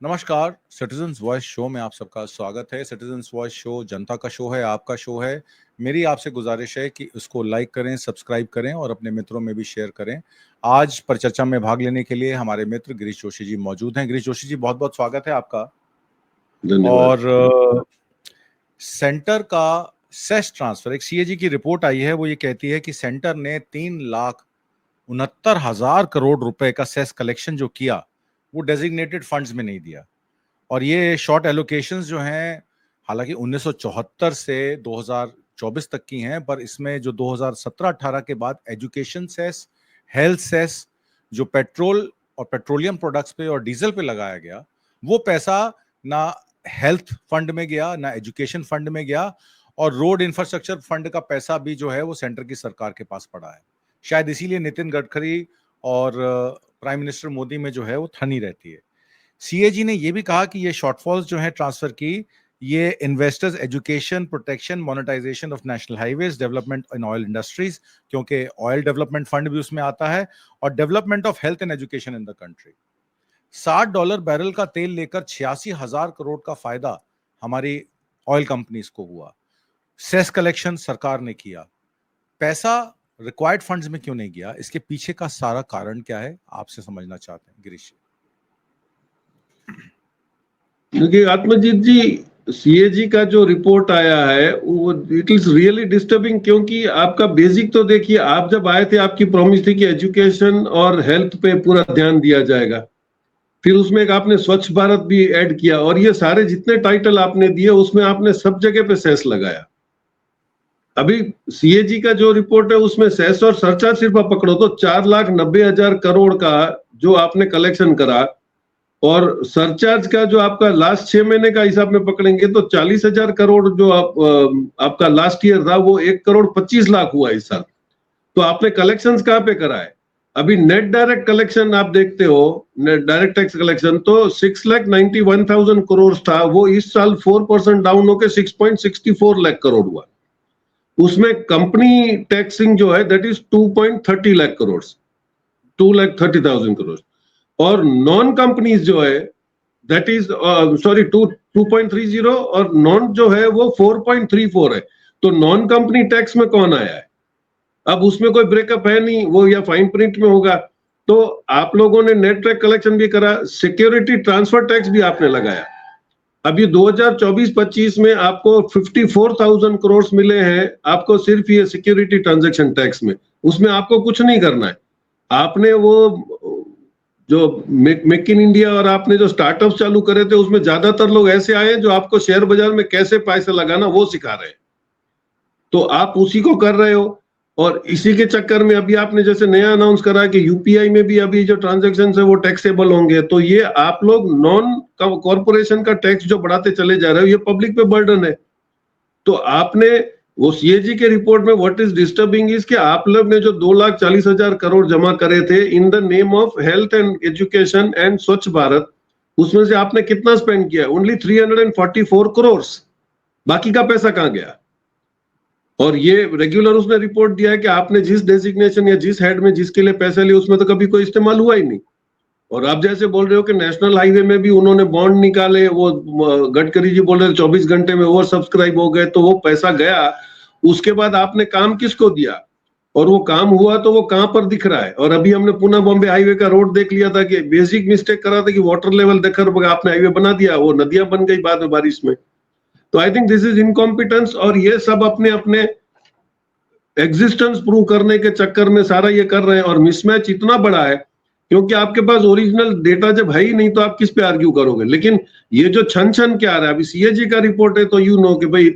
नमस्कार, citizens voice show में आप सबका स्वागत है। सिटीजन्स वॉइस शो जनता का शो है, आपका शो है। मेरी आपसे गुजारिश है कि उसको लाइक करें, सब्सक्राइब करें और अपने मित्रों में भी शेयर करें। आज परिचर्चा में भाग लेने के लिए हमारे मित्र गिरीश जोशी जी मौजूद हैं। गिरीश जोशी जी, बहुत बहुत स्वागत है आपका। धन्यवाद। और सेंटर का सेस ट्रांसफर, एक सीएजी की रिपोर्ट आई है, वो ये कहती है कि सेंटर ने 3,69,000 करोड़ रुपए का सेस कलेक्शन जो किया वो डेजिग्नेटेड फंड्स में नहीं दिया। और ये शॉर्ट एलोकेशंस जो हैं, हालांकि 1974 से 2024 तक की हैं, पर इसमें जो 2017-18 के बाद एजुकेशन सेस, हेल्थ सेस, जो पेट्रोल और पेट्रोलियम प्रोडक्ट्स पे और डीजल पे लगाया गया, वो पैसा ना हेल्थ फंड में गया, ना एजुकेशन फंड में गया, और रोड इंफ्रास्ट्रक्चर फंड का पैसा भी जो है वो सेंटर की सरकार के पास पड़ा है। शायद इसीलिए नितिन गडकरी और प्राइम मिनिस्टर मोदी में जो है वो ठनी रहती है। सीएजी ने यह भी कहा कि ये शॉर्टफॉल्स जो है ट्रांसफर की, ये investors education, protection, monetization of national highways, development in oil industries, क्योंकि ऑयल डेवलपमेंट फंड भी उसमें आता है, और development of health and education in the country. $60 barrel का तेल लेकर 86,000 करोड़ का फायदा हमारी ऑयल कंपनीज को हुआ। सेस कलेक्शन सरकार ने किया, पैसा रिक्वायर्ड फंड्स में क्यों नहीं गया? इसके पीछे का सारा कारण क्या है, आपसे समझना चाहते हैं गिरीश। देखिए आत्मजीत जी, सीएजी का जो रिपोर्ट आया है वो इट इज रियली डिस्टर्बिंग, क्योंकि आपका बेसिक तो देखिए, आप जब आए थे आपकी प्रॉमिस थी कि एजुकेशन और हेल्थ पे पूरा ध्यान दिया जाएगा। फिर उसमें एक आपने स्वच्छ भारत भी ऐड किया, और ये सारे जितने टाइटल आपने दिए उसमें आपने सब जगह पे सेस लगाया। अभी सीएजी का जो रिपोर्ट है उसमें सेस और सरचार्ज सिर्फ आप पकड़ो तो 4,90,000 करोड़ का जो आपने कलेक्शन करा, और सरचार्ज का जो आपका लास्ट 6 महीने का हिसाब में पकड़ेंगे तो 40,000 करोड़ जो आपका लास्ट ईयर था वो 1,25,00,000 हुआ इस साल। तो आपने कलेक्शंस कहाँ पे करा है? अभी नेट डायरेक्ट कलेक्शन आप देखते हो, नेट डायरेक्ट टैक्स कलेक्शन तो 6,91,000 करोड़ था, वो इस साल 4% डाउन होकर 6.64 लाख करोड़ हुआ। उसमें कंपनी टैक्सिंग जो है दैट इज 2.30 लाख करोड़, 2,30,000 करोड़, और नॉन कंपनीज जो है दैट इज सॉरी 2.30, और नॉन जो है वो 4.34 है। तो नॉन कंपनी टैक्स में कौन आया है? अब उसमें कोई ब्रेकअप है नहीं, वो या फाइन प्रिंट में होगा। तो आप लोगों ने नेट ट्रैक कलेक्शन भी करा, सिक्योरिटी ट्रांसफर टैक्स भी आपने लगाया। अभी 2024-25 में आपको 54,000 करोड़ मिले हैं आपको सिर्फ ये सिक्योरिटी ट्रांजैक्शन टैक्स में। उसमें आपको कुछ नहीं करना है। आपने वो जो मेक इन इंडिया और आपने जो स्टार्टअप चालू करे थे उसमें ज्यादातर लोग ऐसे आए हैं जो आपको शेयर बाजार में कैसे पैसे लगाना वो सिखा रहे हैं, तो आप उसी को कर रहे हो। और इसी के चक्कर में अभी आपने जैसे नया अनाउंस करा कि यूपीआई में भी अभी जो ट्रांजैक्शन है वो टैक्सेबल होंगे, तो ये आप लोग नॉन कॉर्पोरेशन का टैक्स जो बढ़ाते चले जा रहे हो, ये पब्लिक पे बर्डन है। तो आपने वो सीएजी के रिपोर्ट में व्हाट इज डिस्टर्बिंग इज कि आप लोग ने जो 2,40,000 करोड़ जमा करे थे in the name of health and education and स्वच्छ भारत, उसमें से आपने कितना स्पेंड किया? ओनली 344 करोड़। बाकी का पैसा कहां गया? और ये रेगुलर उसने रिपोर्ट दिया है कि आपने जिस डेजिग्नेशन या जिस हेड में जिसके लिए पैसे लिए उसमें तो कभी कोई इस्तेमाल हुआ ही नहीं। और आप जैसे बोल रहे हो कि नेशनल हाईवे में भी उन्होंने बॉन्ड निकाले, वो गडकरी जी बोल रहे 24 घंटे में ओवर सब्सक्राइब हो गए, तो वो पैसा गया। उसके बाद आपने काम किसको दिया और वो काम हुआ तो वो कहां पर दिख रहा है? और अभी हमने पुणे बॉम्बे हाईवे का रोड देख लिया था कि बेसिक मिस्टेक करा था कि वाटर लेवल देखकर आपने हाईवे बना दिया, वो नदियां बन गई बाद में बारिश में। तो I think this is incompetence, और ये सब अपने अपने एग्जिस्टेंस प्रूव करने के चक्कर में सारा ये कर रहे हैं। और मिसमैच इतना बड़ा है क्योंकि आपके पास ओरिजिनल डेटा जब है ही नहीं तो आप किस पे आर्ग्यू करोगे। लेकिन ये जो छन छन क्या आ रहा है, अभी सीएजी का रिपोर्ट है तो यू नो कि भाई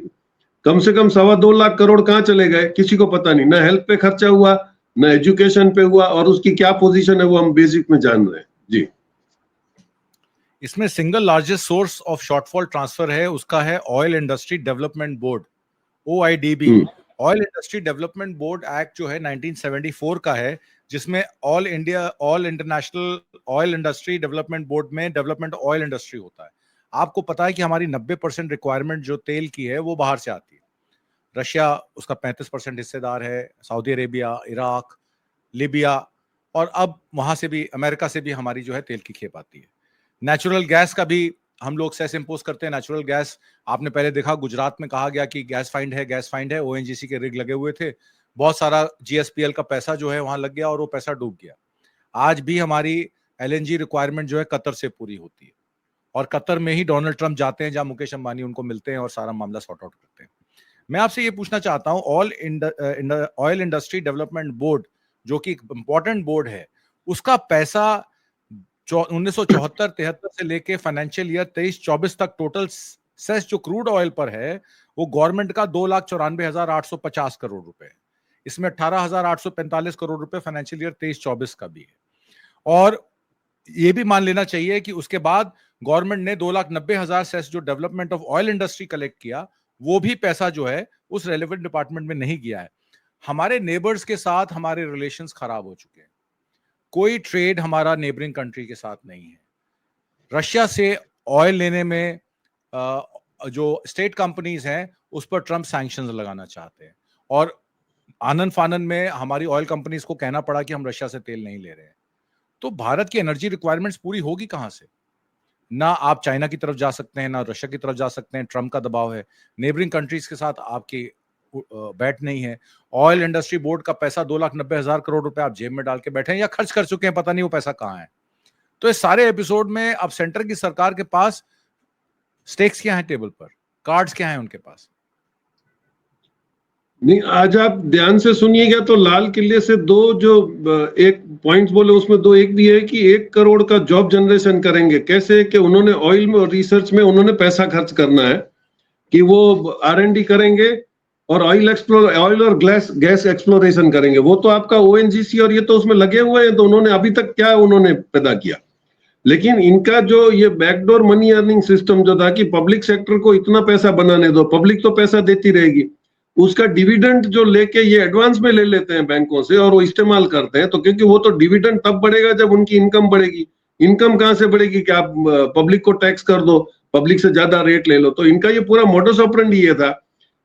कम से कम 2.25 लाख करोड़ कहां चले गए किसी को पता नहीं, ना हेल्थ पे खर्चा हुआ ना एजुकेशन पे हुआ, और उसकी क्या पोजीशन है वो हम बेसिक में जान रहे हैं जी। इसमें single largest source of shortfall transfer है, उसका है oil industry development board, OIDB. Oil industry development board act जो है 1974 का है, जिसमें all international oil industry development board में डेवलपमेंट ऑयल इंडस्ट्री होता है। आपको पता है कि हमारी 90% रिक्वायरमेंट जो तेल की है वो बाहर से आती है। रशिया उसका 35% हिस्सेदार है, सऊदी अरेबिया, इराक, लीबिया, और अब वहां से भी, अमेरिका से भी हमारी जो है तेल की खेप आती है। नेचुरल गैस का भी हम लोग सेस इंपोज करते हैं। नेचुरल गैस आपने पहले देखा, गुजरात में कहा गया कि गैस फाइंड है, ओएनजीसी के रिग लगे हुए थे, बहुत सारा जीएसपीएल का पैसा जो है वहां लग गया और वो पैसा डूब गया। आज भी हमारी एलएनजी रिक्वायरमेंट जो है कतर से पूरी होती है, और कतर में ही डोनाल्ड ट्रंप जाते हैं, जहां मुकेश अंबानी उनको मिलते हैं और सारा मामला सॉर्ट आउट करते हैं। मैं आपसे ये पूछना चाहता हूं, ऑयल इंडस्ट्री डेवलपमेंट बोर्ड जो कि इंपॉर्टेंट बोर्ड है, उसका पैसा 1974-73 से लेके फाइनेंशियल ईयर 23-24 तक टोटल सेस जो क्रूड ऑयल पर है वो गवर्नमेंट का 2,94,850 करोड़ रुपए है। इसमें 18,845 करोड़ रुपए फाइनेंशियल ईयर 23-24 का भी है। और ये भी मान लेना चाहिए कि उसके बाद गवर्नमेंट ने 2,90,000 सेस जो development of oil industry collect किया, वो भी पैसा जो है उस रेलेवेंट डिपार्टमेंट में नहीं गया है। हमारे नेबर्स के साथ हमारे रिलेशंस खराब हो चुके हैं। कोई ट्रेड हमारा नेबरिंग कंट्री के साथ नहीं है। रशिया से ऑयल लेने में जो स्टेट कंपनीज हैं उस पर ट्रंप सैंक्शंस लगाना चाहते हैं, और आनन फानन में हमारी ऑयल कंपनीज को कहना पड़ा कि हम रशिया से तेल नहीं ले रहे हैं। तो भारत की एनर्जी रिक्वायरमेंट्स पूरी होगी कहां से? ना आप चाइना की तरफ जा सकते हैं, ना रशिया की तरफ जा सकते हैं, ट्रंप का दबाव है, नेबरिंग कंट्रीज के साथ आपकी बैठ नहीं है। ऑयल इंडस्ट्री बोर्ड का पैसा 2,90,000 करोड़ रुपए आप जेब में डाल के बैठे हैं या खर्च कर चुके हैं, पता नहीं वो पैसा कहां है। तो इस सारे एपिसोड में अब सेंटर की सरकार के पास स्टेक्स क्या है टेबल पर, कार्ड्स क्या है उनके पास? नहीं, आज आप ध्यान से सुनिएगा तो लाल किले से दो जो एक पॉइंट्स बोले उसमें दो एक भी है कि 1 करोड़ का जॉब जनरेशन करेंगे। कैसे कि उन्होंने ऑयल में और रिसर्च में उन्होंने पैसा खर्च करना है कि वो R&D करेंगे और ऑयल और गैस एक्सप्लोरेशन करेंगे। वो तो आपका ओएनजीसी और ये तो उसमें लगे हुए हैं, तो उन्होंने अभी तक क्या उन्होंने पैदा किया। लेकिन इनका जो ये बैकडोर मनी अर्निंग सिस्टम जो था कि पब्लिक सेक्टर को इतना पैसा बनाने दो, पब्लिक तो पैसा देती रहेगी, उसका डिविडेंड जो लेके ये एडवांस में ले लेते हैं बैंकों से और वो इस्तेमाल करते हैं। तो क्योंकि वो तो डिविडेंड तब बढ़ेगा जब उनकी इनकम बढ़ेगी। इनकम कहां से बढ़ेगी कि आप पब्लिक को टैक्स कर दो, पब्लिक से ज्यादा रेट ले लो। तो इनका ये पूरा मोडस ऑपरेंडी ये था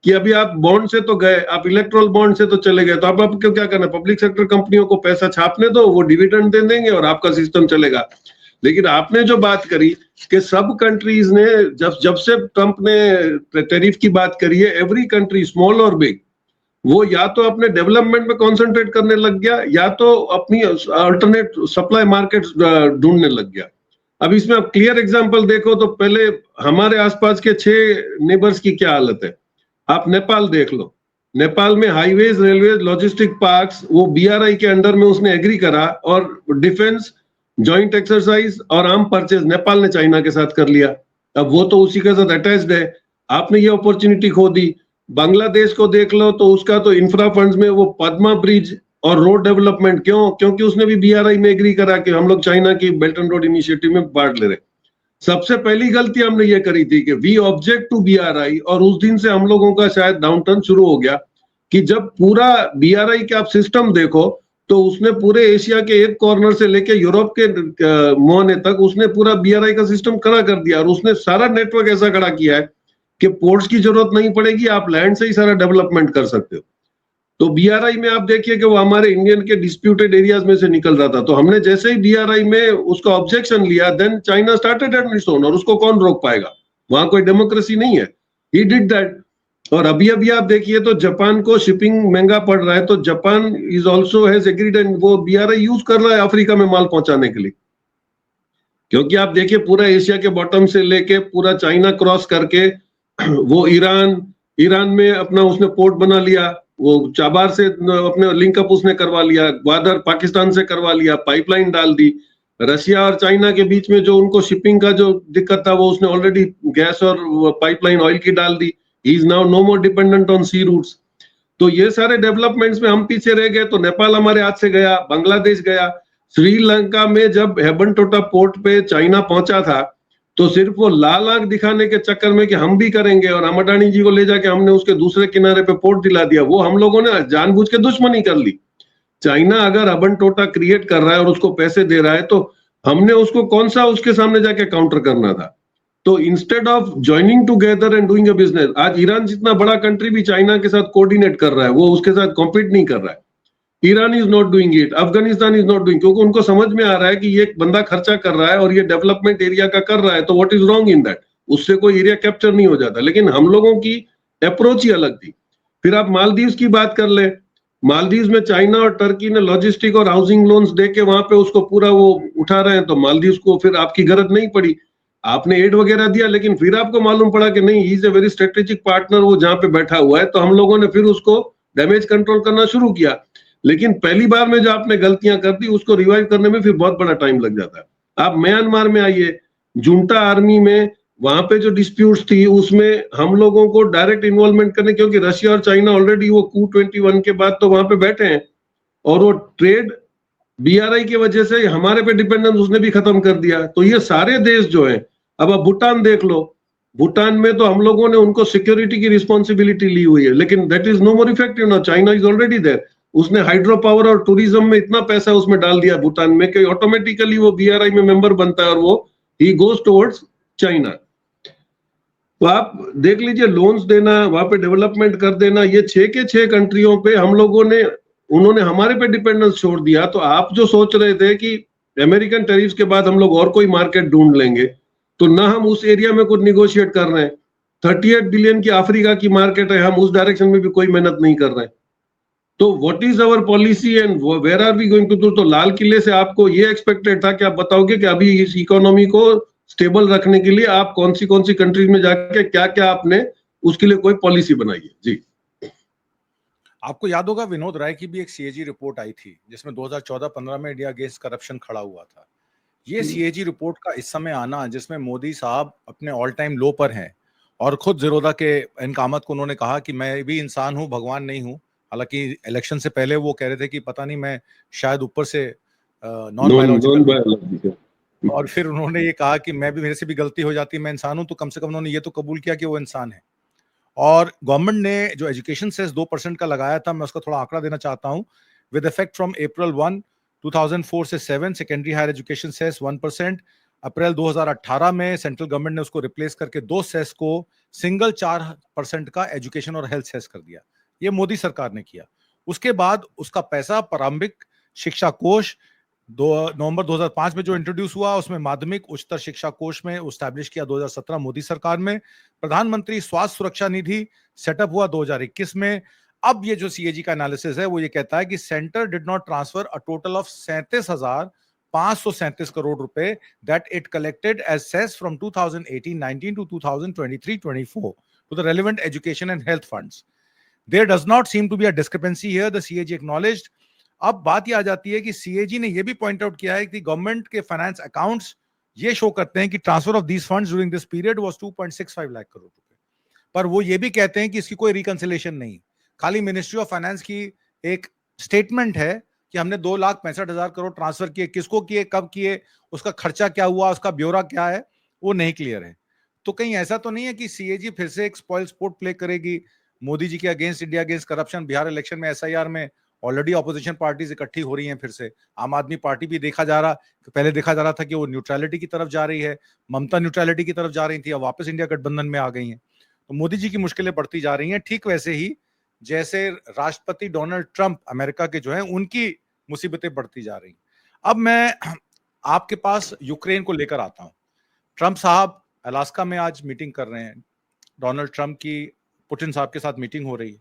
कि अभी आप बॉन्ड से तो गए, आप इलेक्ट्रल बॉन्ड से तो चले गए, तो अब आपको क्या करना है, पब्लिक सेक्टर कंपनियों को पैसा छापने दो, वो डिविडेंड दे देंगे और आपका सिस्टम चलेगा। लेकिन आपने जो बात करी कि सब कंट्रीज ने जब से ट्रंप ने टैरिफ की बात करी है, एवरी कंट्री स्मॉल और बिग वो या तो अपने डेवलपमेंट में कंसंट्रेट करने लग गया या तो अपनी अल्टरनेट सप्लाई मार्केट्स ढूंढने लग गया। अब इसमें आप क्लियर एग्जांपल देखो तो पहले हमारे आसपास के 6 नेबर्स की क्या हालत है। आप नेपाल देख लो, नेपाल में हाईवेज, रेलवे, लॉजिस्टिक पार्क्स वो BRI के अंडर में उसने एग्री करा और डिफेंस जॉइंट एक्सरसाइज और आर्म परचेज नेपाल ने चाइना के साथ कर लिया। अब वो तो उसी के साथ अटैच्ड है, आपने ये अपॉर्चुनिटी खो दी। बांग्लादेश को देख लो तो उसका तो इंफ्रा फंड्स में वो पद्मा ब्रिज और रोड डेवलपमेंट, क्यों? क्योंकि उसने भी BRI में एग्री करा कि हम लोग चाइना की बेल्ट एंड रोड इनिशिएटिव में पार्ट ले रहे। सबसे पहली गलती हमने ये करी थी कि वी ऑब्जेक्ट टू BRI, और उस दिन से हम लोगों का शायद डाउनटर्न शुरू हो गया कि जब पूरा BRI के आप सिस्टम देखो तो उसने पूरे एशिया के एक कॉर्नर से लेके यूरोप के मोहने तक उसने पूरा BRI का सिस्टम खड़ा कर दिया और उसने सारा नेटवर्क ऐसा खड़ा किया है कि पोर्ट्स की जरूरत नहीं पड़ेगी, आप लैंड से ही सारा डेवलपमेंट कर सकते हो। तो BRI में आप देखिए कि वो हमारे इंडियन के डिस्प्यूटेड एरियाज में से निकल रहा था। तो हमने जैसे ही BRI में उसका ऑब्जेक्शन लिया, then China started at its own, और उसको कौन रोक पाएगा? वहां कोई डेमोक्रेसी नहीं है। He did that. और अभी आप देखिए तो जापान को शिपिंग महंगा पड़ रहा है, तो Japan is also has agreed and वो BRI यूज कर रहा है अफ्रीका में माल पहुंचाने के लिए। क्योंकि आप देखिए पूरा एशिया के बॉटम से लेके पूरा चाइना क्रॉस करके वो ईरान में अपना उसने पोर्ट बना लिया, वो चाबार से अपने लिंकअप उसने करवा लिया, ग्वादर पाकिस्तान से करवा लिया, पाइपलाइन डाल दी। रशिया और चाइना के बीच में जो उनको शिपिंग का जो दिक्कत था वो उसने ऑलरेडी गैस और पाइपलाइन ऑयल की डाल दी। He is now no more dependent on sea routes. तो ये सारे डेवलपमेंट्स में हम पीछे रह गए। तो नेपाल हमारे हाथ से गया, बांग्लादेश गया। श्रीलंका में जब हेबनटोटा पोर्ट पे चाइना पहुंचा था तो सिर्फ वो लाल आंख दिखाने के चक्कर में कि हम भी करेंगे और हम अडानी जी को ले जाके हमने उसके दूसरे किनारे पे पोर्ट दिला दिया, वो हम लोगों ने जानबूझ के दुश्मनी कर ली। चाइना अगर हेबनटोटा क्रिएट कर रहा है और उसको पैसे दे रहा है तो हमने उसको कौन सा उसके सामने जाके काउंटर करना था। तो instead of joining together and doing a business, आज ईरान जितना बड़ा कंट्री भी चाइना के साथ कोऑर्डिनेट कर रहा है, वो उसके साथ कॉम्पीट नहीं कर रहा है। Iran is not doing it, Afghanistan is not doing, क्योंकि उनको समझ में आ रहा है कि ये एक बंदा खर्चा कर रहा है और ये डेवलपमेंट एरिया का कर रहा है, तो what is wrong in that, उससे कोई एरिया कैप्चर नहीं हो जाता। लेकिन हम लोगों की अप्रोच ही अलग थी। फिर आप मालदीव्स की बात कर ले, मालदीव्स में चाइना और टर्की ने लॉजिस्टिक और हाउसिंग लोन्स दे के वहां पे उसको पूरा वो उठा रहे हैं, तो मालदीव्स को फिर आपकी गरज नहीं पड़ी, आपने एड वगैरह दिया, लेकिन फिर आपको मालूम पड़ा कि नहीं, he is a very strategic partner, वो जहां पे बैठा हुआ है, तो हम लोगों ने फिर उसको डैमेज कंट्रोल करना शुरू किया। लेकिन पहली बार में जो आपने गलतियां कर दी, उसको रिवाइव करने में फिर बहुत बड़ा टाइम लग जाता है। आप म्यांमार में आइए, जुंटा आर्मी में, वहां पे जो डिस्प्यूट्स थी उसमें हम लोगों को डायरेक्ट इन्वॉल्वमेंट करने, क्योंकि रशिया और चाइना ऑलरेडी वो Q21 के बाद तो वहां पे बैठे हैं, और वो ट्रेड BRI की वजह से हमारे पे डिपेंडेंस उसने भी खत्म कर दिया। तो ये सारे देश जो है, अब आप भूटान देख लो, भूटान में तो हम लोगों ने उनको सिक्योरिटी की रिस्पॉन्सिबिलिटी ली हुई है, लेकिन that is no more effective ना, चाइना इज ऑलरेडी देयर, उसने हाइड्रो पावर और टूरिज्म में इतना पैसा उसमें डाल दिया भूटान में कि ऑटोमेटिकली वो BRI में मेंबर बनता है और वो ही गोज टुवर्ड्स चाइना। तो आप देख लीजिए, लोन्स देना, वहां पे डेवलपमेंट कर देना, ये 6 के 6 कंट्रियों पे हम लोगों ने, उन्होंने हमारे पे डिपेंडेंस छोड़ दिया। तो आप जो सोच रहे थे कि अमेरिकन टैरिफ्स के बाद हम लोग और कोई मार्केट ढूंढ लेंगे, तो ना हम उस एरिया में कुछ निगोशिएट कर रहे हैं। 38 बिलियन की अफ्रीका की मार्केट है, हम उस डायरेक्शन में भी कोई मेहनत नहीं कर रहे हैं। तो what is our policy and where are we going to do? तो लाल किले से आपको ये एक्सपेक्टेड था कि आप बताओगे कि अभी इस इकोनॉमी को स्टेबल रखने के लिए आप कौन सी कंट्रीज में जाके क्या क्या आपने उसके लिए कोई पॉलिसी बनाई है। जी, आपको याद होगा विनोद राय की भी एक सीएजी रिपोर्ट आई थी जिसमें 2014-15 में इंडिया अगेंस्ट करप्शन खड़ा हुआ था। ये सीएजी रिपोर्ट का इस समय आना, जिसमें मोदी साहब अपने ऑल टाइम लो पर हैं और खुद ज़ीरोदा के इनकामत को उन्होंने कहा कि मैं भी इंसान हूं, भगवान नहीं हूं। हालांकि इलेक्शन से पहले वो कह रहे थे कि पता नहीं, मैं शायद ऊपर से नॉन बायोलॉजिकल, और फिर उन्होंने ये कहा कि मैं भी, मेरे से भी गलती हो जाती है, मैं इंसान हूं। तो कम से कम उन्होंने ये तो कबूल किया कि वो इंसान है। और गवर्नमेंट ने जो एजुकेशन सेस 2% का लगाया था, मैं उसका थोड़ा आंकड़ा देना चाहता हूं। विद इफेक्ट फ्रॉम April 1, 2004 से 7 सेकेंडरी हायर एजुकेशन सेस 1%। अप्रैल 2018 में सेंट्रल गवर्नमेंट ने उसको रिप्लेस करके 2 सेस को सिंगल 4% का एजुकेशन और हेल्थ सेस कर दिया। ये मोदी सरकार ने किया। उसके बाद उसका पैसा प्रारंभिक शिक्षा कोष 2 नवंबर 2005 में जो इंट्रोड्यूस हुआ, उसमें माध्यमिक उच्चतर शिक्षा कोष में उस्टैब्लिश किया 2017 मोदी सरकार में। प्रधानमंत्री स्वास्थ्य सुरक्षा निधि सेटअप हुआ 2021 में। अब ये जो सीएजी का एनालिसिस है वो ये कहता है कि centre did not transfer a total of 37,537 crore रुपए that it collected as cess from 2018-19 to 2023-24 to the relevant education and health funds. There does not seem to be a discrepancy here, the CAG acknowledged. अब बात ये आ जाती है कि CAG ने ये भी पॉइंट आउट किया है कि गवर्नमेंट के फाइनेंस अकाउंट्स ये शो करते हैं कि transfer of these funds during this period was 2.65 lakh crore रुपए। पर वो ये भी कहते हैं कि इसकी कोई रिकंसिलेशन नहीं, खाली मिनिस्ट्री ऑफ फाइनेंस की एक स्टेटमेंट है कि हमने 2,65,000 करोड़ ट्रांसफर किए, किसको किए, कब किए, उसका खर्चा क्या हुआ, उसका ब्यौरा क्या है, वो नहीं क्लियर है। तो कहीं ऐसा तो नहीं है कि सीएजी फिर से एक स्पॉइल स्पोर्ट प्ले करेगी मोदी जी के against, India against corruption? Bihar election में एसआईआर में ऑलरेडी ऑपोजिशन पार्टीज इकट्ठी हो रही हैं फिर से। आम आदमी पार्टी भी पहले देखा जा रहा था कि वो न्यूट्रलिटी की तरफ जा रही है, ममता न्यूट्रलिटी की तरफ जा रही थी, अब वापस इंडिया गठबंधन में आ गई हैं। तो मोदी जी की मुश्किलें बढ़ती जा रही हैं, ठीक वैसे ही जैसे राष्ट्रपति डोनाल्ड ट्रंप अमेरिका के जो हैं उनकी मुसीबतें बढ़ती जा रही हैं। अब मैं आपके पास यूक्रेन को लेकर आता हूं। ट्रंप साहब अलास्का में आज मीटिंग कर रहे हैं, डोनाल्ड ट्रंप की पुतिन साहब के साथ मीटिंग हो रही है,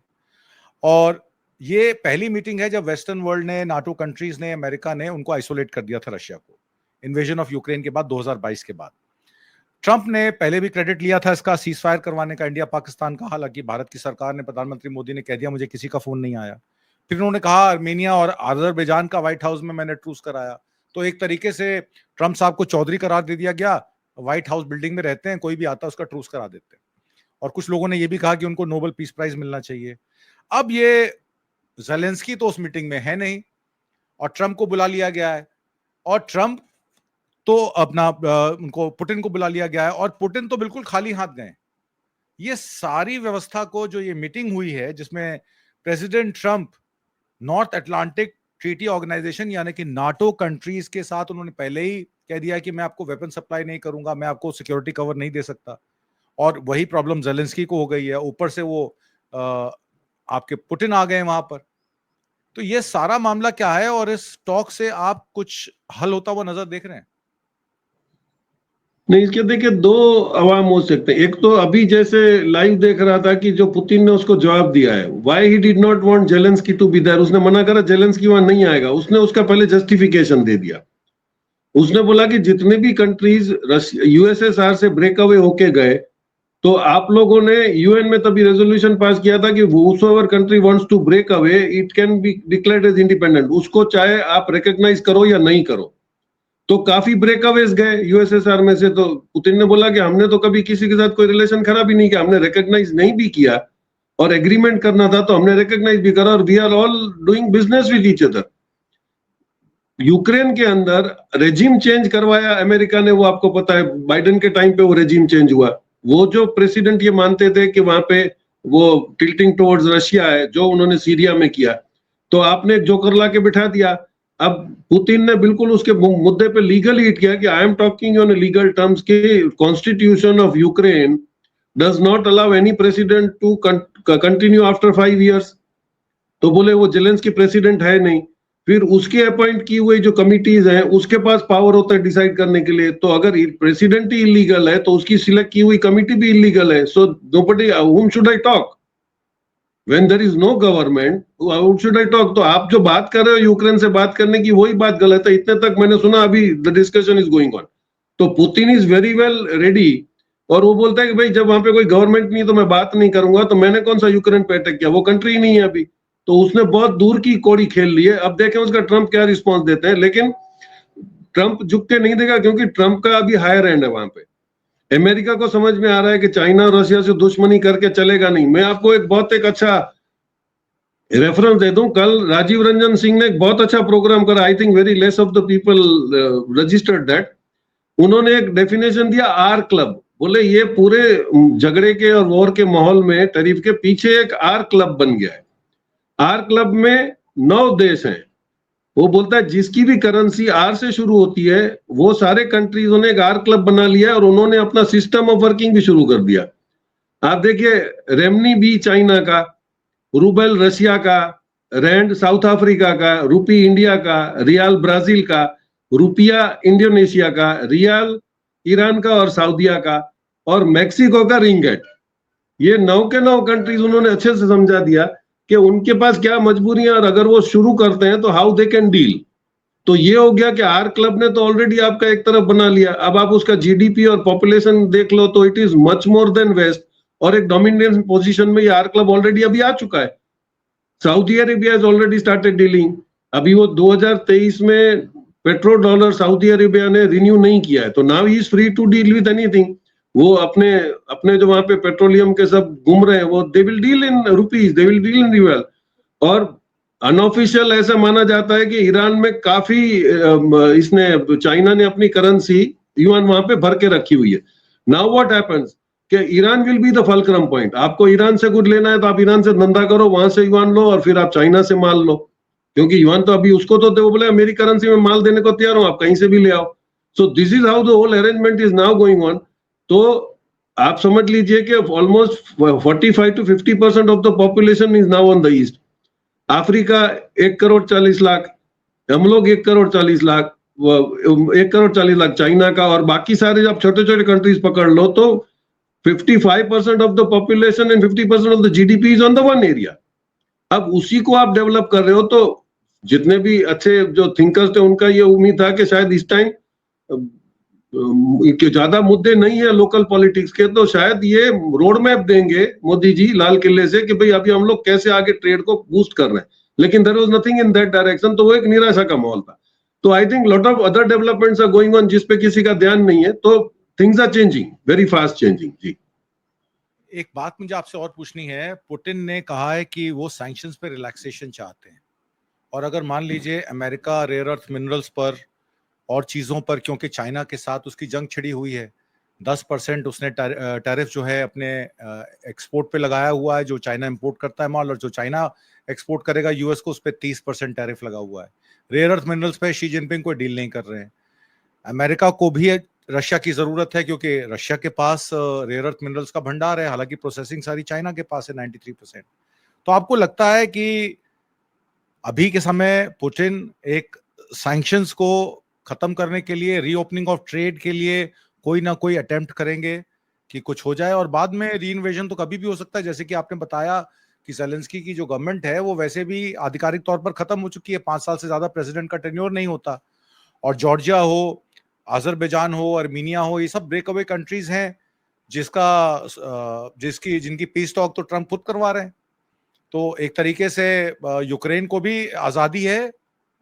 और ये पहली मीटिंग है जब वेस्टर्न वर्ल्ड ने, नाटो कंट्रीज ने, अमेरिका ने उनको आइसोलेट कर दिया था रशिया को, इन्वेजन ऑफ यूक्रेन के बाद 2022 के बाद। ट्रंप ने पहले भी क्रेडिट लिया था इसका सीज फायर करवाने का इंडिया पाकिस्तान का। हालांकि भारत की सरकार ने, प्रधानमंत्री मोदी ने कह दिया मुझे किसी का फोन नहीं आया। फिर उन्होंने कहा आर्मेनिया और अजरबैजान का व्हाइट हाउस में मैंने ट्रूस कराया। तो एक तरीके से ट्रंप साहब को चौधरी करार दे दिया गया, व्हाइट हाउस बिल्डिंग में रहते हैं, कोई भी आता है उसका ट्रूस करा देते हैं। और कुछ लोगों ने यह भी कहा कि उनको नोबेल पीस प्राइज मिलना चाहिए। अब ये ज़ेलेंस्की तो उस मीटिंग में है नहीं और ट्रंप को बुला लिया गया है, और ट्रंप तो अपना उनको पुतिन को बुला लिया गया है, और पुतिन तो बिल्कुल खाली हाथ गए। ये सारी व्यवस्था को, जो ये मीटिंग हुई है जिसमें president Trump North Atlantic Treaty Organization यानी कि नाटो कंट्रीज के साथ उन्होंने पहले ही कह दिया कि मैं आपको वेपन सप्लाई नहीं करूंगा, मैं आपको सिक्योरिटी कवर नहीं दे सकता। और वही प्रॉब्लम ज़ेलेंस्की को हो गई है, ऊपर से वो आपके पुतिन आ गए वहां पर। तो ये सारा मामला क्या है और इस टॉक से आप कुछ हल होता हुआ नजर देख रहे हैं? नहीं, इसके देखिए दो अवाम हो सकते हैं। एक तो अभी जैसे लाइव देख रहा था कि जो पुतिन ने उसको जवाब दिया है, why he did not want Zelensky to be there, उसने मना करा जेलेंस्की वहां नहीं आएगा। उसने उसका पहले जस्टिफिकेशन दे दिया। उसने बोला कि जितने भी कंट्रीज यूएसएसआर से ब्रेक अवे होके गए, तो आप लोगों ने यूएन में तभी रेजोल्यूशन पास किया था कि whosoever country wants to break away it can be declared as independent, उसको चाहे आप रिकॉग्नाइज करो या नहीं करो। तो काफी ब्रेकअवेज गए यूएसएसआर में से। तो पुतिन ने बोला कि हमने तो कभी किसी के साथ कोई रिलेशन खराब ही नहीं किया, हमने रिकॉग्नाइज नहीं भी किया, और एग्रीमेंट करना था तो हमने रिकॉग्नाइज भी करा, और we are all doing business with each other. Ukraine के अंदर रेजिम चेंज करवाया अमेरिका ने, वो आपको पता है, बाइडेन के टाइम पे वो रेजिम चेंज हुआ। वो जो प्रेसिडेंट ये मानते थे कि वहां पे वो टिल्टिंग टुवर्ड्स रशिया है, जो उन्होंने सीरिया में किया, तो आपने एक जोकर ला के बिठा दिया। अब पुतिन ने बिल्कुल उसके मुद्दे पे लीगल हिट किया कि I am talking on legal terms के constitution of Ukraine does not allow any president to continue after 5 years। तो बोले वो जेलेंस्की प्रेसिडेंट है नहीं। फिर उसके अपॉइंट की हुई जो कमिटीज हैं उसके पास पावर होता है डिसाइड करने के लिए। तो अगर प्रेसिडेंट ही इलीगल है तो उसकी सिलेक्ट की हुई कमिटी भी इलीगल है। So nobody, whom should I talk when there is no government, how should I talk? तो आप जो बात कर रहे हो यूक्रेन से बात करने की, वही बात गलत है। इतने तक मैंने सुना, अभी the discussion is going on. तो Putin is very well ready, और वो बोलता है कि भाई जब वहां पे कोई गवर्नमेंट नहीं तो मैं बात नहीं करूंगा। तो मैंने कौन सा यूक्रेन पे अटैक किया, वो कंट्री ही नहीं है अभी। तो उसने बहुत दूर की कौड़ी खेल ली है। अब देखें उसका ट्रंप क्या रिस्पॉन्स देते हैं। लेकिन ट्रंप झुक के नहीं देगा, क्योंकि ट्रंप का अभी हायर एंड है वहां पे। अमेरिका को समझ में आ रहा है कि चाइना और रशिया से दुश्मनी करके चलेगा नहीं। मैं आपको एक अच्छा रेफरेंस दे दूं, कल राजीव रंजन सिंह ने एक बहुत अच्छा प्रोग्राम करा। I think very less of the people registered that. उन्होंने एक डेफिनेशन दिया आर क्लब। बोले ये पूरे झगड़े के और वॉर के माहौल में टैरिफ के पीछे एक आर क्लब बन गया है। आर क्लब में 9 देश हैं। वो बोलता है जिसकी भी करेंसी आर से शुरू होती है, वो सारे कंट्रीजों ने एक आर क्लब बना लिया है, और उन्होंने अपना सिस्टम ऑफ वर्किंग भी शुरू कर दिया। आप देखिए, रेमनी भी चाइना का, रूबल रशिया का, रैंड साउथ अफ्रीका का, रूपी इंडिया का, रियाल ब्राजील का, रुपिया इंडोनेशिया का, रियाल ईरान का और सऊदीया का, और मेक्सिको का रिंगेट। ये 9 के 9 कंट्रीज उन्होंने अच्छे से समझा दिया कि उनके पास क्या मजबूरियां, और अगर वो शुरू करते हैं तो हाउ दे कैन डील। तो ये हो गया कि आर क्लब ने तो ऑलरेडी आपका एक तरफ बना लिया। अब आप उसका जीडीपी और पॉपुलेशन देख लो तो it is much more than west, और एक डोमिनेंट पोजीशन में ये आर क्लब ऑलरेडी अभी आ चुका है। Saudi Arabia has already started dealing. अभी वो 2023 में पेट्रो डॉलर सऊदी अरेबिया ने रिन्यू नहीं किया है, तो now he is free to deal with anything. वो अपने अपने जो वहां पे पेट्रोलियम के सब घूम रहे हैं, वो they will deal in rupees, they will deal in real. और अनऑफिशियल ऐसा माना जाता है कि ईरान में काफी इसने चाइना ने अपनी करेंसी युआन वहां पे भर के रखी हुई है। नाउ व्हाट हैपेंस कि Iran will be the fulcrum point. आपको ईरान से कुछ लेना है तो आप ईरान से धंधा करो, वहां से युआन लो, और फिर आप चाइना से माल लो, क्योंकि युआन तो अभी उसको तो वो बोले मेरी करेंसी में माल देने को तैयार हूं, आप कहीं से भी ले आओ। So this is how the whole arrangement is now going on. तो आप समझ लीजिए कि almost 45 to 50% of the population is now on the east. Africa 1 crore 40 lakh, हम लोग 1 करोड़ 40 लाख, 1 करोड़ 40 लाख चाइना का, और बाकी सारे आप छोटे छोटे कंट्रीज पकड़ लो तो 55% of the population and 50% of the GDP is on the one area. अब उसी को आप डेवलप कर रहे हो। तो जितने भी अच्छे जो थिंकर्स थे उनका ये उम्मीद था कि शायद इस टाइम ज्यादा मुद्दे नहीं है लोकल पॉलिटिक्स के, तो शायद ये रोड मैप देंगे मोदी जी लाल किले से कि भाई अभी हम लोग कैसे आगे ट्रेड को बूस्ट कर रहे हैं। लेकिन there was nothing in that direction, तो वो एक निराशा का माहौल था। तो I think lot of other developments are going on जिस पे किसी का ध्यान नहीं है। तो things are changing, very fast changing. जी, एक बात मुझे आपसे और पूछनी है। पुतिन ने कहा है कि वो सैंक्शंस पे रिलैक्सेशन चाहते हैं, और अगर मान लीजिए अमेरिका रेयर अर्थ मिनरल्स पर और चीज़ों पर, क्योंकि चाइना के साथ उसकी जंग छिड़ी हुई है, 10% उसने टैरिफ जो है अपने एक्सपोर्ट पे लगाया हुआ है, जो चाइना इंपोर्ट करता है माल, और जो चाइना एक्सपोर्ट करेगा यूएस को, उस पर 30% टैरिफ लगा हुआ है। रेयर अर्थ मिनरल्स पे शी जिनपिंग कोई डील नहीं कर रहे हैं। अमेरिका को भी रशिया की जरूरत है, क्योंकि रशिया के पास रेयर अर्थ मिनरल्स का भंडार है, हालांकि प्रोसेसिंग सारी चाइना के पास है 93%। तो आपको लगता है कि अभी के समय पुतिन एक सैंक्शंस को खत्म करने के लिए, रीओपनिंग ऑफ ट्रेड के लिए कोई ना कोई अटेम्प्ट करेंगे कि कुछ हो जाए, और बाद में री इन्वेजन तो कभी भी हो सकता है। जैसे कि आपने बताया कि ज़ेलेंस्की की जो गवर्नमेंट है वो वैसे भी आधिकारिक तौर पर खत्म हो चुकी है, 5 साल से ज्यादा प्रेसिडेंट का टेन्योर नहीं होता। और जॉर्जिया हो, अजरबैजान हो, आर्मीनिया हो, ये सब ब्रेक अवे कंट्रीज हैं जिनकी पीस टॉक तो ट्रम्प खुद करवा रहे हैं। तो एक तरीके से यूक्रेन को भी आजादी है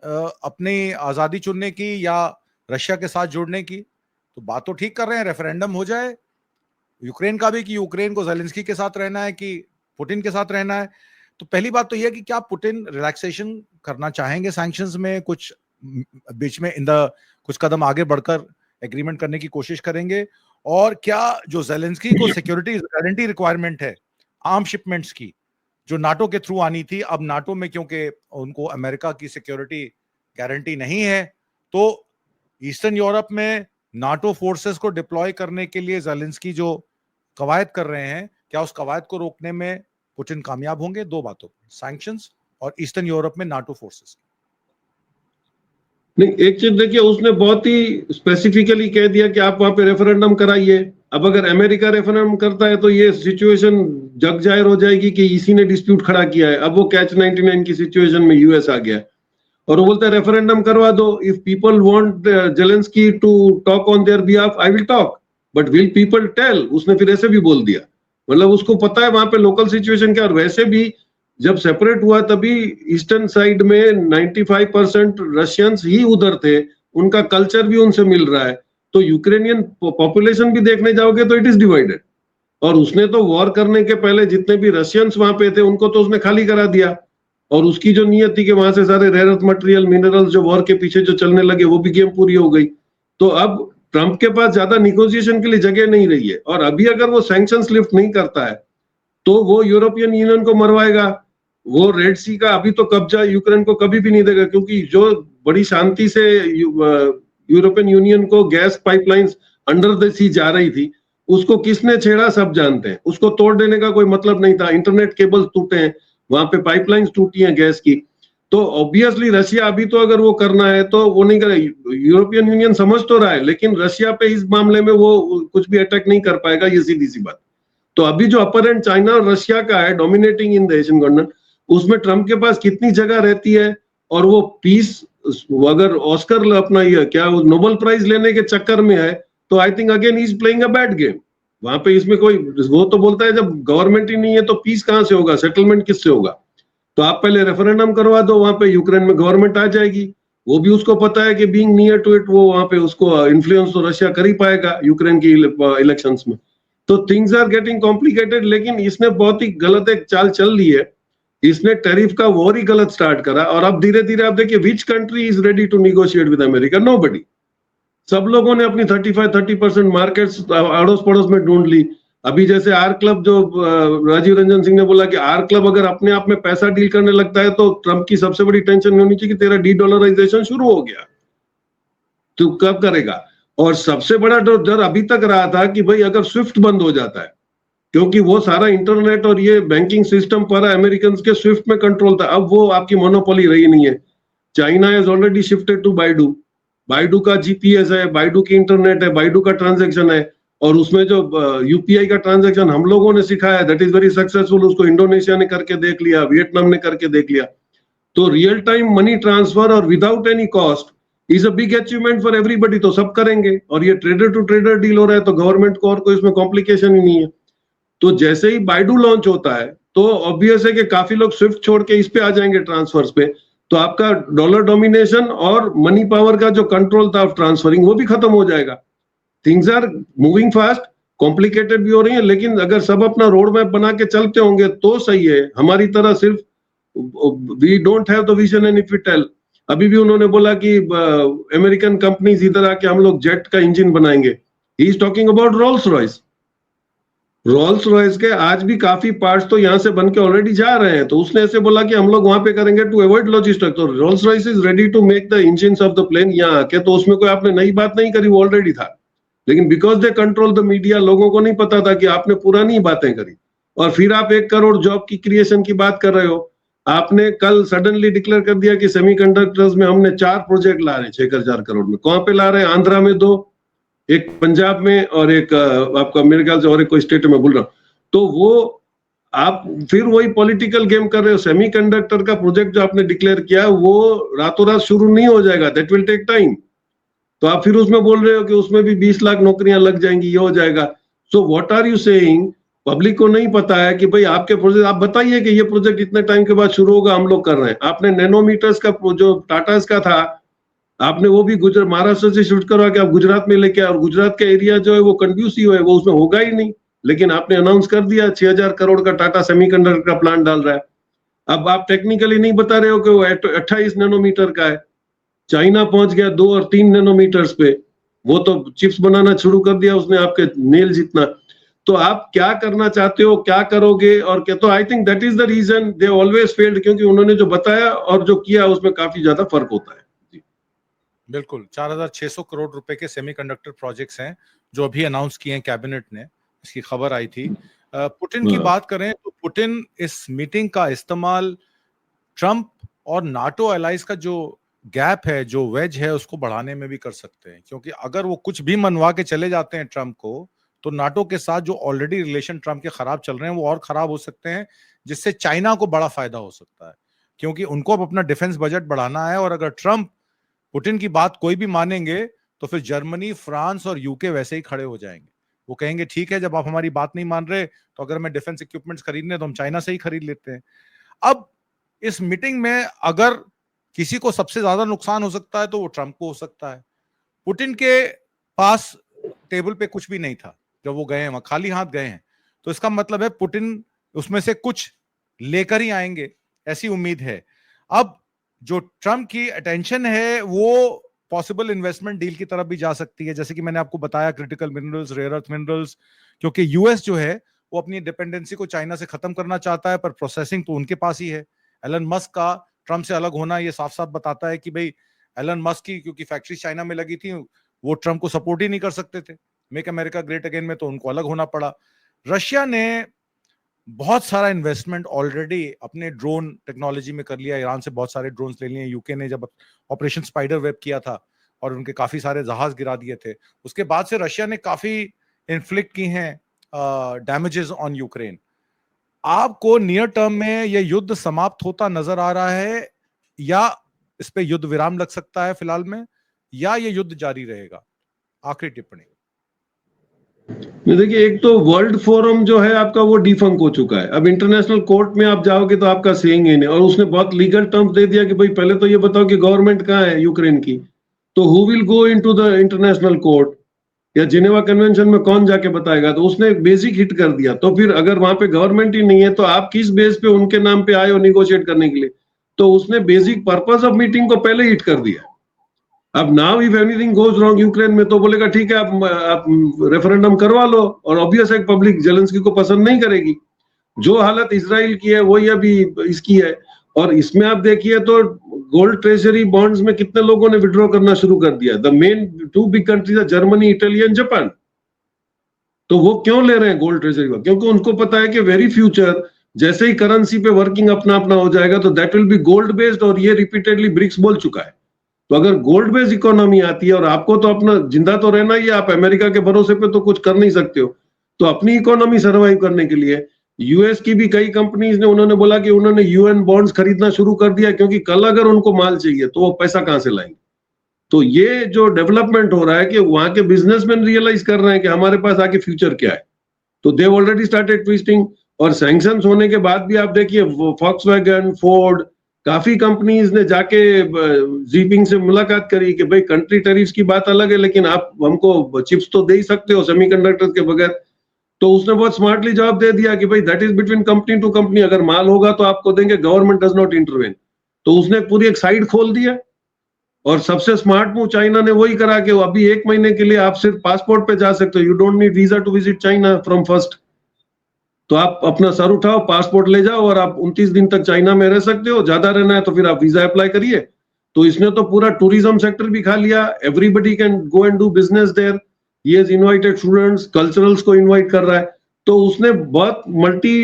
अपनी आजादी चुनने की या रशिया के साथ जुड़ने की। तो बात तो ठीक कर रहे हैं, रेफरेंडम हो जाए यूक्रेन का भी कि यूक्रेन को ज़ेलेंस्की के साथ रहना है कि पुतिन के साथ रहना है। तो पहली बात तो यह है कि क्या पुतिन रिलैक्सेशन करना चाहेंगे सैंक्शंस में, कुछ बीच में कुछ कदम आगे बढ़कर एग्रीमेंट करने की कोशिश करेंगे, और क्या जो ज़ेलेंस्की को सिक्योरिटी गारंटी रिक्वायरमेंट है आर्म शिपमेंट्स की जो नाटो के थ्रू आनी थी, अब नाटो में क्योंकि उनको अमेरिका की सिक्योरिटी गारंटी नहीं है, तो ईस्टर्न यूरोप में नाटो फोर्सेस को डिप्लॉय करने के लिए ज़ेलेंस्की जो कवायद कर रहे हैं, क्या उस कवायद को रोकने में पुतिन कामयाब होंगे? दो बातों पर, सैंक्शंस और ईस्टर्न यूरोप में नाटो फोर्सेस। नहीं, एक चीज देखिए, उसने बहुत ही स्पेसिफिकली कह दिया कि आप वहां पे रेफरेंडम कराइए। अब अगर अमेरिका रेफरेंडम करता है तो ये सिचुएशन जग जाहिर हो जाएगी कि इसी ने डिस्प्यूट खड़ा किया है। अब वो कैच 99 की सिचुएशन में यूएस आ गया और वो बोलता है रेफरेंडम करवा दो, if people want Zelensky to talk on their behalf I will talk, but will people tell. उसने फिर ऐसे भी बोल दिया, मतलब उसको पता है वहां पे लोकल सिचुएशन क्या। और वैसे भी जब सेपरेट हुआ तभी ईस्टर्न साइड में 95% रशियंस ही उधर थे, उनका कल्चर भी उनसे मिल रहा है। तो यूक्रेनियन पॉपुलेशन भी देखने जाओगे तो इट इज डिवाइडेड। और उसने तो वॉर करने के पहले जितने भी रशियंस वहां पे थे उनको तो उसने खाली करा दिया, और उसकी जो नीयत थी कि वहां से सारे रेयर अर्थ मटेरियल मिनरल्स जो वॉर के पीछे जो चलने लगे वो भी गेम पूरी हो गई। तो अब ट्रंप के पास ज्यादा निगोशिएशन के लिए जगह नहीं रही है। और अभी अगर वो सैंक्शंस लिफ्ट नहीं करता है तो वो यूरोपियन यूनियन को मरवाएगा। वो रेड सी का अभी तो कब्जा यूक्रेन को कभी भी नहीं देगा, क्योंकि जो बड़ी शांति से यूरोपियन यूनियन को गैस पाइपलाइंस अंडर द सी जा रही थी, उसको किसने छेड़ा सब जानते हैं। उसको तोड़ देने का कोई मतलब नहीं था। इंटरनेट केबल्स टूटे हैं, वहां पे पाइपलाइंस टूटी हैं गैस की। तो ऑब्वियसली रशिया अभी तो अगर वो करना है तो वो नहीं करे। यूरोपियन यूनियन समझ तो रहा है, लेकिन रशिया पे इस मामले में वो कुछ भी अटैक नहीं कर पाएगा, ये सीधी सी बात। तो अभी जो अपर एंड चाइना और रशिया का है dominating in the Asian continent, उसमें ट्रम्प के पास कितनी जगह रहती है। और वो पीस अगर ऑस्कर अपना ये क्या नोबेल प्राइज लेने के चक्कर में है तो I think again he is playing a bad game. वहां पे इसमें कोई, वो तो बोलता है जब गवर्नमेंट ही नहीं है तो पीस कहां से होगा, सेटलमेंट किससे होगा। तो आप पहले रेफरेंडम करवा दो, वहां पे यूक्रेन में गवर्नमेंट आ जाएगी। वो भी उसको पता है कि बीइंग नियर टू इट वो वहां पे उसको इन्फ्लुएंस तो रशिया कर ही पाएगा यूक्रेन की इलेक्शंस में। तो थिंग्स आर गेटिंग कॉम्प्लिकेटेड। लेकिन इसने बहुत ही गलत एक चाल चल ली है। इसने टैरिफ का वॉर ही गलत स्टार्ट करा, और अब धीरे धीरे आप देखिए which country is ready to negotiate with America? Nobody. सब लोगों ने अपनी 35-30% मार्केट्स अड़ोस पड़ोस में ढूंढ ली। अभी जैसे आर क्लब जो राजीव रंजन सिंह ने बोला कि आर क्लब अगर अपने आप में पैसा डील करने लगता है तो ट्रंप की सबसे बड़ी टेंशन होनी चाहिए कि तेरा डी-डॉलराइजेशन शुरू हो गया, तो कब करेगा। और सबसे बड़ा डर अभी तक रहा था कि भाई अगर स्विफ्ट बंद हो जाता है, क्योंकि वो सारा इंटरनेट और ये बैंकिंग सिस्टम पर अमेरिकन के स्विफ्ट में कंट्रोल था। अब वो आपकी मोनोपोली रही नहीं है। China has already shifted to Baidu. Baidu का जीपीएस है, बाइडू की इंटरनेट है, बाइडू का ट्रांजैक्शन है, और उसमें जो यूपीआई का ट्रांजैक्शन हम लोगों ने सिखाया दैट इज वेरी सक्सेसफुल। उसको इंडोनेशिया ने करके देख लिया, वियतनाम ने करके देख लिया। तो रियल टाइम मनी ट्रांसफर और without any cost is a big achievement for everybody. तो सब करेंगे, और ये ट्रेडर टू ट्रेडर डील हो रहा है तो गवर्नमेंट को और कोई इसमें कॉम्प्लिकेशन ही नहीं है। तो जैसे ही बाइडू लॉन्च होता है तो ऑब्वियस है कि काफी लोग स्विफ्ट छोड़ के इस पे आ जाएंगे ट्रांसफर्स पे। तो आपका डॉलर डोमिनेशन और मनी पावर का जो कंट्रोल था ऑफ ट्रांसफरिंग वो भी खत्म हो जाएगा। Things are moving fast, complicated भी हो रही है, लेकिन अगर सब अपना रोड मैप बना के चलते होंगे तो सही है। हमारी तरह सिर्फ we don't have the vision and if we tell. अभी भी उन्होंने बोला कि अमेरिकन कंपनीज इधर आके हम लोग जेट का इंजन बनाएंगे। He is talking about Rolls Royce. Rolls Royce के आज भी काफी पार्ट्स तो यहाँ से बन के ऑलरेडी जा रहे हैं। तो उसने ऐसे बोला कि हम लोग वहां पे करेंगे टू अवॉइड लॉजिस्टिक। तो Rolls Royce is ready to make the engines of the plane यहाँ आके। तो उसमें कोई आपने नई बात नहीं करी, वो ऑलरेडी था। लेकिन because they control the media, लोगों को नहीं पता था कि आपने पुरानी बातें करी। और फिर आप 1 करोड़ जॉब की क्रिएशन की बात कर रहे हो। आपने कल सडनली डिक्लेयर कर दिया कि सेमीकंडक्टर्स में हमने 4 प्रोजेक्ट ला रहे हैं 6,000 करोड़ में। कहां पे ला रहे हैं? आंध्रा में 2, एक पंजाब में और एक आपका मेरे ख्याल से और एक कोई स्टेट में भूल रहा हूं। तो वो आप फिर वही पॉलिटिकल गेम कर रहे हो। सेमीकंडक्टर का प्रोजेक्ट जो आपने डिक्लेयर किया वो रातों रात शुरू नहीं हो जाएगा, दैट विल टेक टाइम। तो आप फिर उसमें बोल रहे हो कि उसमें भी 20 लाख नौकरियां लग जाएंगी, ये हो जाएगा। So what are you saying? Public को नहीं पता है कि भाई आपके प्रोजेक्ट, आप बताइए कि ये प्रोजेक्ट इतने टाइम के बाद शुरू होगा, हम लोग कर रहे हैं। आपने नैनोमीटर्स का जो टाटा का था, आपने वो भी गुजरात महाराष्ट्र से शिफ्ट करवा के आप गुजरात में लेके आए, और गुजरात का एरिया जो है वो कंड्यूसिव है, वो उसमें होगा ही नहीं। लेकिन आपने अनाउंस कर दिया 6,000 करोड़ का टाटा सेमीकंडक्टर का प्लांट डाल रहा है। अब आप टेक्निकली नहीं बता रहे हो कि वो 28 नैनोमीटर का है। चाइना पहुंच गया 2 और 3 नैनोमीटर्स पे, वो तो चिप्स बनाना शुरू कर दिया उसने आपके नेल जितना। तो आप क्या करना चाहते हो, क्या करोगे और क्या? तो I think that is the reason they always failed, क्योंकि उन्होंने जो बताया और जो किया उसमें काफी ज्यादा फर्क होता है। बिल्कुल 4,600 करोड़ रुपए के सेमीकंडक्टर प्रोजेक्ट्स हैं जो अभी अनाउंस किए हैं कैबिनेट ने, इसकी खबर आई थी। पुतिन की बात करें तो पुतिन इस मीटिंग का इस्तेमाल ट्रंप और नाटो एलाइज का जो गैप है, जो वेज है, उसको बढ़ाने में भी कर सकते हैं। क्योंकि अगर वो कुछ भी मनवा के चले जाते हैं ट्रंप को, तो नाटो के साथ जो ऑलरेडी रिलेशन ट्रंप के खराब चल रहे हैं वो और खराब हो सकते हैं, जिससे चाइना को बड़ा फायदा हो सकता है। क्योंकि उनको अब अपना डिफेंस बजट बढ़ाना है, और अगर ट्रंप पुतिन की बात कोई भी मानेंगे तो फिर जर्मनी, फ्रांस और यूके वैसे ही खड़े हो जाएंगे। वो कहेंगे ठीक है, जब आप हमारी बात नहीं मान रहे तो अगर हमें डिफेंस इक्विपमेंट्स खरीदने तो हम चाइना से ही खरीद लेते हैं। अब इस मीटिंग में अगर किसी को सबसे ज्यादा नुकसान हो सकता है तो वो ट्रंप को हो सकता है। पुतिन के पास टेबल पे कुछ भी नहीं था जब वो गए हैं, वहां खाली हाथ गए हैं। तो इसका मतलब है पुतिन उसमें से कुछ लेकर ही आएंगे, ऐसी उम्मीद है। अब जो ट्रंप की अटेंशन है वो पॉसिबल इन्वेस्टमेंट डील की तरफ भी जा सकती है, जैसे कि मैंने आपको बताया critical minerals, rare earth minerals. क्योंकि यूएस जो है वो अपनी डिपेंडेंसी को चाइना से खत्म करना चाहता है, पर प्रोसेसिंग तो उनके पास ही है। एलन मस्क का ट्रंप से अलग होना ये साफ साफ बताता है कि भाई एलन मस्क की क्योंकि फैक्ट्री चाइना में लगी थी, वो ट्रंप को सपोर्ट ही नहीं कर सकते थे मेक अमेरिका ग्रेट अगेन में, तो उनको अलग होना पड़ा। रशिया ने बहुत सारा इन्वेस्टमेंट ऑलरेडी अपने ड्रोन टेक्नोलॉजी में कर लिया, ईरान से बहुत सारे ड्रोन्स ले लिए। यूके ने जब ऑपरेशन स्पाइडर वेब किया था और उनके काफी सारे जहाज गिरा दिए थे, उसके बाद से रशिया ने काफी इन्फ्लिक्ट की हैं डैमेजेस ऑन यूक्रेन। आपको नियर टर्म में यह युद्ध समाप्त होता नजर आ रहा है, या इस पे युद्ध विराम लग सकता है फिलहाल में, या ये युद्ध जारी रहेगा? आखिरी टिप्पणी। देखिए, एक तो वर्ल्ड फोरम जो है आपका वो डिफंक हो चुका है। अब इंटरनेशनल कोर्ट में आप जाओगे तो आपका सेइंग ही नहीं, और उसने बहुत लीगल टर्म्स दे दिया कि भाई पहले तो ये बताओ कि गवर्नमेंट कहाँ है यूक्रेन की, तो who will go into the international court, या जिनेवा कन्वेंशन में कौन जाके बताएगा? तो उसने एक बेसिक हिट कर दिया। तो फिर अगर वहां पे गवर्नमेंट ही नहीं है तो आप किस बेस पे उनके नाम पे आए हो निगोशिएट करने के लिए? तो उसने बेसिक पर्पस ऑफ मीटिंग को पहले हिट कर दिया। अब now if anything goes wrong Ukraine में तो बोलेगा ठीक है आप रेफरेंडम करवा लो, और ऑब्वियस है पब्लिक जेलेंस्की को पसंद नहीं करेगी। जो हालत इजराइल की है वही अभी इसकी है। और इसमें आप देखिए तो गोल्ड ट्रेजरी बॉन्ड्स में कितने लोगों ने विड्रॉ करना शुरू कर दिया। द मेन 2 बिग कंट्रीज है जर्मनी, इटली एंड जापान। तो वो क्यों ले रहे हैं गोल्ड ट्रेजरी? क्योंकि उनको पता है कि वेरी फ्यूचर जैसे ही करेंसी पे वर्किंग अपना अपना हो जाएगा तो that will be gold based, और ये रिपीटेडली ब्रिक्स बोल चुका है। तो अगर गोल्ड बेस्ड इकोनॉमी आती है और आपको तो अपना जिंदा तो रहना ही है, आप अमेरिका के भरोसे पे तो कुछ कर नहीं सकते हो, तो अपनी इकोनॉमी सर्वाइव करने के लिए यूएस की भी कई कंपनीज ने उन्होंने बोला कि उन्होंने यूएन बॉन्ड्स खरीदना शुरू कर दिया, क्योंकि कल अगर उनको माल चाहिए तो वो पैसा कहां से लाएंगे? तो ये जो डेवलपमेंट हो रहा है कि वहां के बिजनेसमैन रियलाइज कर रहे हैं कि हमारे पास आगे फ्यूचर क्या है, तो दे ऑलरेडी स्टार्टेड ट्विस्टिंग। और सैंक्शंस होने के बाद भी आप देखिए फॉक्सवैगन, फोर्ड, काफी कंपनीज ने जाके जीपिंग से मुलाकात करी कि भाई कंट्री टैरिफ्स की बात अलग है, लेकिन आप हमको चिप्स तो दे ही सकते हो सेमीकंडक्टर्स के बगैर। तो उसने बहुत स्मार्टली जवाब दे दिया कि भाई that is between company to company, अगर माल होगा तो आपको देंगे, गवर्नमेंट डज नॉट इंटरवेन। तो उसने पूरी एक साइड खोल दिया। और सबसे स्मार्ट मूव चाइना ने वही करा कि अभी 1 महीने के लिए आप सिर्फ पासपोर्ट पे जा सकते हो, you don't need visa to visit China from first. तो आप अपना सर उठाओ, पासपोर्ट ले जाओ और आप 29 दिन तक चाइना में रह सकते हो। ज्यादा रहना है तो फिर आप वीजा अप्लाई करिए। तो इसने तो पूरा टूरिज्म सेक्टर भी खा लिया, everybody can go and do business there. He has invited students, culturals को इनवाइट कर रहा है। तो उसने बहुत मल्टी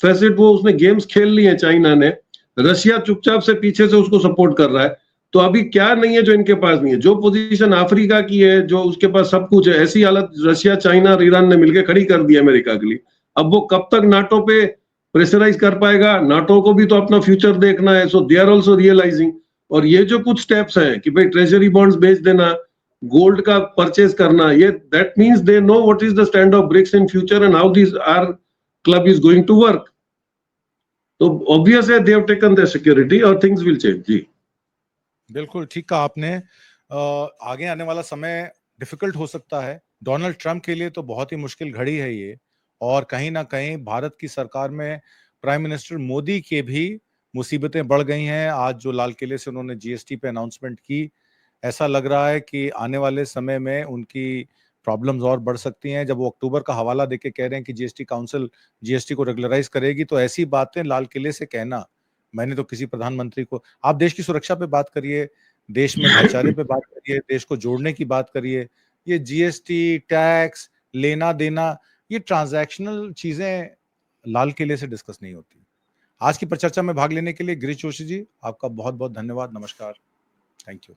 फैसिट वो उसने गेम्स खेल ली है चाइना ने, रशिया चुपचाप से पीछे से उसको सपोर्ट कर रहा है। तो अभी क्या नहीं है जो इनके पास नहीं है, जो पोजीशन अफ्रीका की है, जो उसके पास सब कुछ है, ऐसी हालत रशिया, चाइना और ईरान ने मिलकर खड़ी कर दी अमेरिका के लिए। अब वो कब तक नाटो पे प्रेशराइज कर पाएगा, नाटो को भी तो अपना फ्यूचर देखना है, सो दे आर ऑल्सो रियलाइजिंग। और ये जो कुछ स्टेप्स हैं कि भाई ट्रेजरी बॉन्ड्स बेच देना, गोल्ड का परचेज करना, ये that means they know what is the stand of BRICS in future and how this are club is going to work. तो ऑब्वियस है they have taken their security और things will change. जी बिल्कुल ठीक कहा आपने। आगे आने वाला समय डिफिकल्ट हो सकता है डोनाल्ड ट्रंप के लिए, तो बहुत ही मुश्किल घड़ी है ये। और कहीं ना कहीं भारत की सरकार में प्राइम मिनिस्टर मोदी के भी मुसीबतें बढ़ गई हैं। आज जो लाल किले से उन्होंने जीएसटी पे अनाउंसमेंट की, ऐसा लग रहा है कि आने वाले समय में उनकी प्रॉब्लम्स और बढ़ सकती हैं। जब वो अक्टूबर का हवाला देके कह रहे हैं कि जीएसटी काउंसिल जीएसटी को रेगुलराइज करेगी, तो ऐसी बातें लाल किले से कहना, मैंने तो किसी प्रधानमंत्री को, आप देश की सुरक्षा पे बात करिए, देश में भाईचारे पे बात करिए, देश को जोड़ने की बात करिए, ये जीएसटी, टैक्स, लेना देना, ये ट्रांजैक्शनल चीजें लाल किले से डिस्कस नहीं होती। आज की परिचर्चा में भाग लेने के लिए गिरीश जोशी जी, आपका बहुत बहुत धन्यवाद। नमस्कार। Thank you.